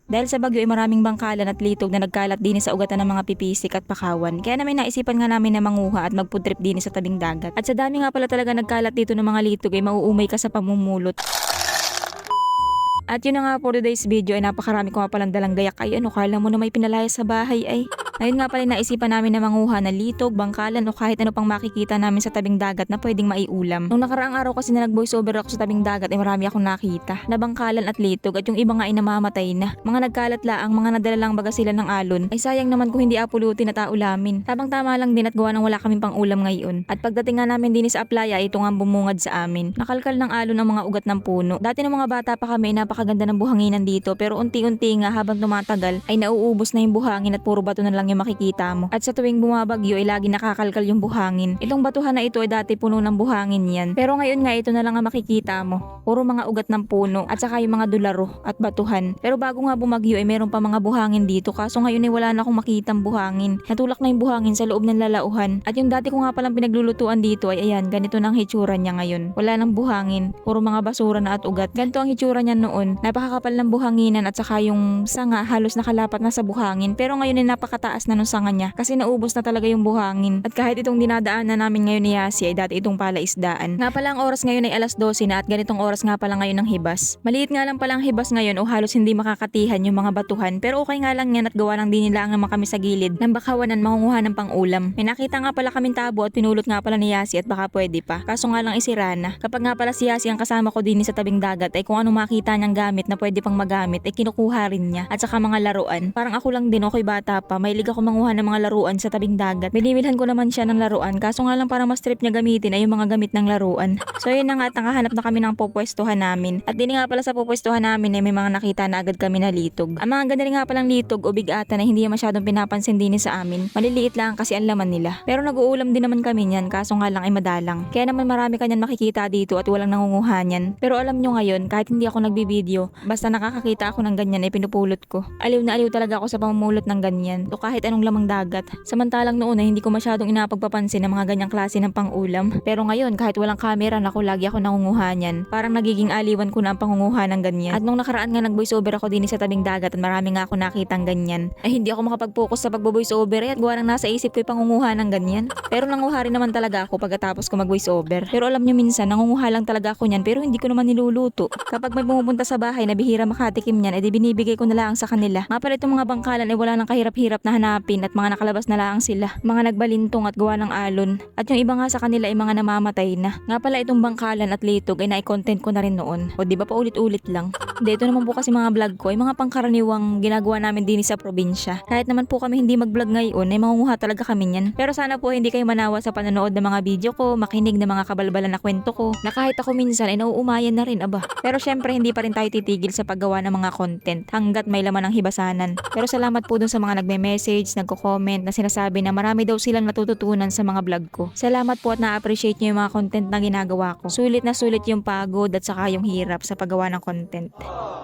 Dahil sa bagyo ay maraming bangkalan at litog na nagkalat din sa ugatan ng mga pipisik at pakawan. Kaya namin naisipan nga namin na manguha at mag-food trip din sa tabing dagat. At sa dami nga pala talaga nagkalat dito ng mga litog ay mauumay ka sa pamumulot. At yun na nga for today's video ay napakarami ko nga palang dalang gayak. Ay ano, kala mo na may pinalaya sa bahay ay. Ngayon nga pala naisipan namin na manguha ng litog, bangkalan o kahit ano pang makikita namin sa tabing dagat na pwedeng maiulam. Nung nakaraang araw kasi na nag-voice over ako sa tabing dagat ay marami akong nakita na bangkalan at litog at yung iba nga ay namamatay na. Mga nagkalat laang, mga nadala lang baga sila ng alon. Ay sayang naman kung hindi apulutin at aulamin. Tabang tama lang din at gawa ng wala kaming pang ulam ngayon. At pagdating nga namin din sa aplaya ito nga bumungad sa amin. Nakalkal ng alon ang mga ugat ng puno. Dati ng mga bata pa kami napakaganda ng buhanginan dito pero unti-unti nga habang tumatagal ay nauubos na yung buhangin at puro bato na lang yung makikita mo. At sa tuwing bumabagyo ay lagi nakakalkal yung buhangin. Itong batuhan na ito ay dati puno ng buhangin yan. Pero ngayon nga ito na lang ang makikita mo. Puro mga ugat ng puno at saka yung mga dularo at batuhan. Pero bago nga bumagyo ay meron pa mga buhangin dito kaso ngayon ay wala na akong makitang buhangin. Natulak na yung buhangin sa loob ng lalauhan. At yung dati ko nga palang pinaglulutuan dito ay ayan, ganito na ang hitsura niya ngayon. Wala nang buhangin, puro mga basura na at ugat. Ganito ang hitsura niya noon. Napakakapal ng buhanginan at saka yung sanga halos nakalapat na sa buhangin. Pero ngayon ay napakataas na nung sanga niya kasi naubos na talaga yung buhangin. At kahit itong dinadaan na namin ngayon ni Yasi ay dati itong palaisdaan. Nga pala ang oras ngayon ay 12:00 na at ganitong oras nga pala ngayon ng hibas. Maliit nga lang pala ang hibas ngayon o halos hindi makakatihan yung mga batuhan pero okay nga lang yan at gawa ng dinilaan naman kami sa gilid ng bakawanan mangunguha ng pang-ulam. May nakita nga pala kaming tabo at pinulot nga pala ni Yasi at baka pwede pa. Kaso nga lang isira na. Kapag nga pala si Yasi ang kasama ko din sa tabing dagat ay kung ano makita niyang gamit na pwede pang magamit ay kinukuha rin niya. At saka mga laruan. Parang ako lang din ako'y bata pa. Mahilig ako manguha ng mga laruan sa tabing dagat. Binimilhan ko naman siya ng laruan kaso nga lang para mas trip niya gamitin ay yung mga gamit ng laruan. So yun na nga at nakahanap na kami ng pupwestuhan namin. At din nga pala sa pupwestuhan namin ay may mga nakita na agad kami na litog. Ang mga ganda rin nga palang litog o bigatan na hindi masyadong pinapansin din sa amin. Maliliit lang kasi ang laman nila. Pero nag-uulam din naman kami niyan kaso nga lang ay madalang. Kaya naman marami kanyan makikita dito at walang nangunguha niyan. Pero alam nyo ngayon kahit hindi ako nagbibideo basta nakakakita ako ng ganyan ay pinupulot ko. Aliw na aliw talaga ako sa pamumulot ng ganyan o kahit anong lamang dagat. Samantalang noon ay hindi ko masyadong inapagpapansin ng mga ganyang klase ng pang-ulam. Pero ngayon kahit walang camera naku lagi ako nangunguha niyan. Parang nagiging aliwan ko na ang pangunguha ng ganyan. At nung nakaraan nga nag-voice over ako din sa tabing dagat at marami nga ako nakitang ganyan. Ay hindi ako makapag-focus sa pagbo-voice over at gawa ng nasa isip ko yung pangunguha ng ganyan. Pero nanguha rin naman talaga ako pagkatapos ko mag-voice over. Pero alam nyo minsan nangunguha lang talaga ako niyan pero hindi ko naman niluluto. Kapag may pumupunta sa bahay na bihira makatikim niyan, edi binibigay ko na lang sa kanila. Nga pala itong mga bangkalan ay wala nang kahirap-hirap na hanapin at mga nakalabas na lang sila. Mga nagbalintong at gawa ng alon. At yung iba nga sa kanila ay mga namamatay na. Nga pala itong bangkalan at litog ay na-content ko na rin noon. O di ba pa ulit-ulit lang. Dito naman po kasi mga vlog ko ay mga pangkaraniwang ginagawa namin din sa probinsya. Kahit naman po kami hindi mag-vlog ngayon ay mangunguha talaga kami niyan. Pero sana po hindi kayo manawa sa panonood ng mga video ko, makinig ng mga kabalbalan na kwento ko. Na kahit ako minsan ay nauumayan na rin aba. Pero syempre hindi pa rin tayo titigil sa paggawa ng mga content hanggat may laman ng hibasanan. Pero salamat po dun sa mga nagme-message, nagko-comment na sinasabi na marami daw silang natututunan sa mga vlog ko. Salamat po at na-appreciate nyo yung mga content na ginagawa ko. Sulit na sulit yung pagod at saka yung hirap sa paggawa ng content.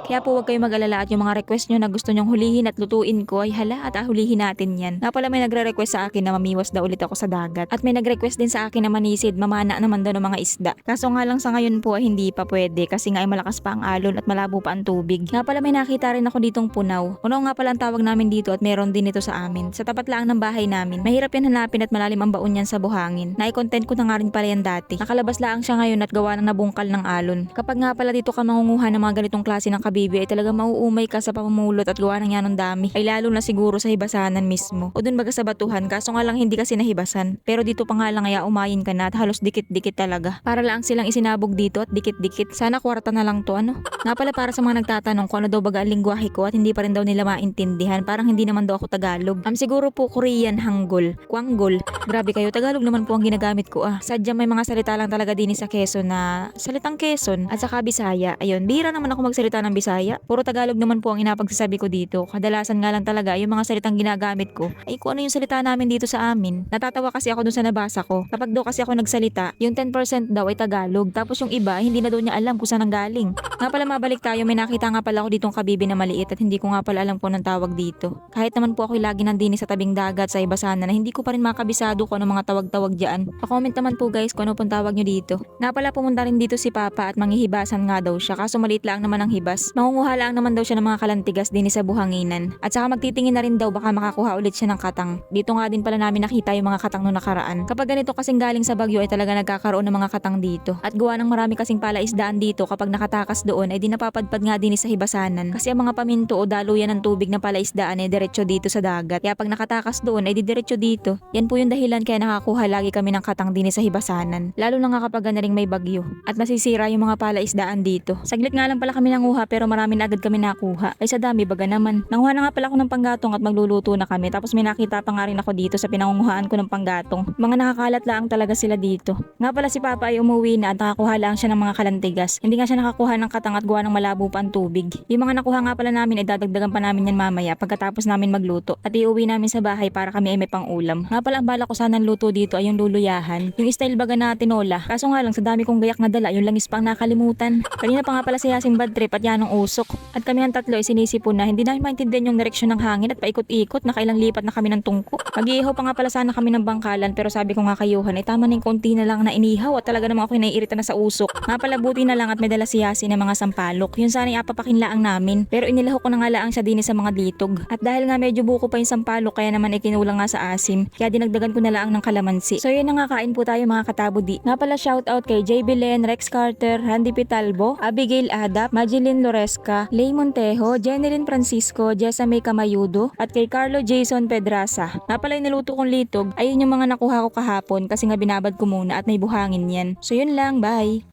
Kaya po huwag kayong mag-alala at yung mga request nyo na gusto nyong hulihin at lutuin ko ay hala at hulihin natin yan. Nga pala may nagre-request sa akin na mamiwas daw ulit ako sa dagat. At may nag-request din sa akin na manisid, mamana naman daw ng mga isda. Kaso nga lang sa ngayon po ay hindi pa pwede kasi nga ay malakas pa ang alon at malabo pa ang tubig. Nga pala may nakita rin ako ditong punaw. Punaw nga pala ang tawag namin dito at meron din ito sa amin. Sa tapat lang ng bahay namin. Mahirap yan hanapin at malalim ang baon yan sa buhangin. Nai-content ko na nga rin pala yan dati. Nakalabas lang siya ngayon at gawa ng nabungkal ng alon. Kapag nga pala dito ka mangunguha ng mga ganitong klase ng kabibi ay talagang mauumay ka sa pamumulot at gawa ng yan ng dami. Ay lalo na siguro sa hibasanan mismo. O dun baga sa batuhan kaso nga lang hindi kasi nahibasan. Pero dito pa nga lang ay umayin ka na at halos dikit-dikit talaga. Para lang silang isinabog dito at dikit-dikit. Sana kwarta na lang to ano. Nga pala para sa mga nagtatanong kung ano daw baga ang lingwahe ko at hindi pa rin daw nila maintindihan. Parang hindi naman daw ako Tagalog. Siguro po Korean Hangul, Kwanggol. Grabe kayo, Tagalog naman po ang ginagamit ko Sadyang may mga salita lang talaga din sa Quezon na salitang Quezon at saka Bisaya. Ayun, bihira naman ako magsalita ng Bisaya. Puro Tagalog naman po ang inapagsasabi ko dito. Kadalasan nga lang talaga yung mga salitang ginagamit ko ay kung ano yung salita namin dito sa amin. Natatawa kasi ako dun sa nabasa ko. Kapag daw kasi ako nagsalita, yung 10% daw ay Tagalog. Tapos yung iba, hindi na daw niya alam kung saan ang galing. Nga pala mabalik tayo, may nakita nga pala ako ditong kabibi na maliit at hindi ko nga pala alam po ng tawag dito. Kahit naman po ako lagi nandini sa tabing dagat sa Ibasanan na hindi ko pa rin makabisado kung ano mga tawag-tawag dyan. Pa-comment naman po guys kung ano pong tawag nyo dito. Nga pala pumunta rin dito si Papa at manghihibasan nga daw siya kaso maliit lang naman ang hibas. Mangunguha lang naman daw siya ng mga kalantigas din sa buhanginan. At saka magtitingin na rin daw baka makakuha ulit siya ng katang. Dito nga din pala namin nakita yung mga katang noong nakaraan. Kapag ganito kasing galing sa Bagyo ay talaga nagkakaroon ng mga katang dito. At gawa ng marami kasing palaisdaan dito kapag nakatakas doon ay di napapadpad nga din sa Hibasanan. Kasi ang mga paminto o daluyan ng tubig na palaisdaan ay diretso dito sa dagat. Kaya pag nakatakas doon ay di diretso dito. Yan po yung dahilan kaya nakakuha lagi kami ng katang din sa Hibasanan. Lalo na nga kapag ganaring may bagyo. At masisira yung mga palaisdaan dito. Saglit nga lang pala kami nanguha pero marami na agad kami nakuha. Ay sa dami baga naman. Nanguha na nga pala ako ng panggatong at magluluto na kami. Tapos may nakita pa nga rin ako dito sa pinangunguhaan ko ng panggatong. Mga nakakalat lang talaga sila dito. Nga pala si Papa ay umuwi na at nakakuha lang siya ng mga kalantigas. Hindi nga siya nakakuha ng katang at gawa ng malabo pa ang tubig. Yung mga nakuha nga pala namin ay dadagdagan pa namin yan mamaya pagkatapos namin magluto. At iuwi namin sa bahay para kami ay may pang ulam. Nga pala ang bala ko sana luto dito ay yung luluyahan. Yung style baga na tinola. Kaso nga lang sa dami kong gayak na dala yung langis pang nakalimutan. Kanina pa nga pala si Yasin bad trip at yan ang usok. At kami ang tatlo ay sinisipon na hindi namin maintindihan yung direksyon ng hangin at paikot-ikot nakailang lipat na kami ng tungko. Mag-iihaw pa nga pala sana kami ng bangkalan pero sabi ko nga kay Johan ay tama na yung konti na lang na inihaw at talaga namang ako naiirita na sa usok. Nga pala buti na lang at may dala si Yasin ng mga sampalok. Yun sana iapapakin laang namin pero inilaho ko na nga laang siya din sa mga litog. At dahil nga medyo buko pa yung sampalok kaya naman ay kinulang nga sa asim kaya dinagdagan ko na laang ng kalamansi. So yun na nga kain po tayo mga katabudi. Nga pala shoutout kay J. Belen, Rex Carter, Randy Pitalbo, Abigail Adap, Majeline Loresca, Lay Montejo, Jeneline Francisco, Jessa May Camayudo at kay Carlo Jason Pedraza. Nga pala yung naluto kong litog ayun yung mga nakuha ko kahapon kasi nga binabad ko muna at may buhangin yan. So yun lang, bye!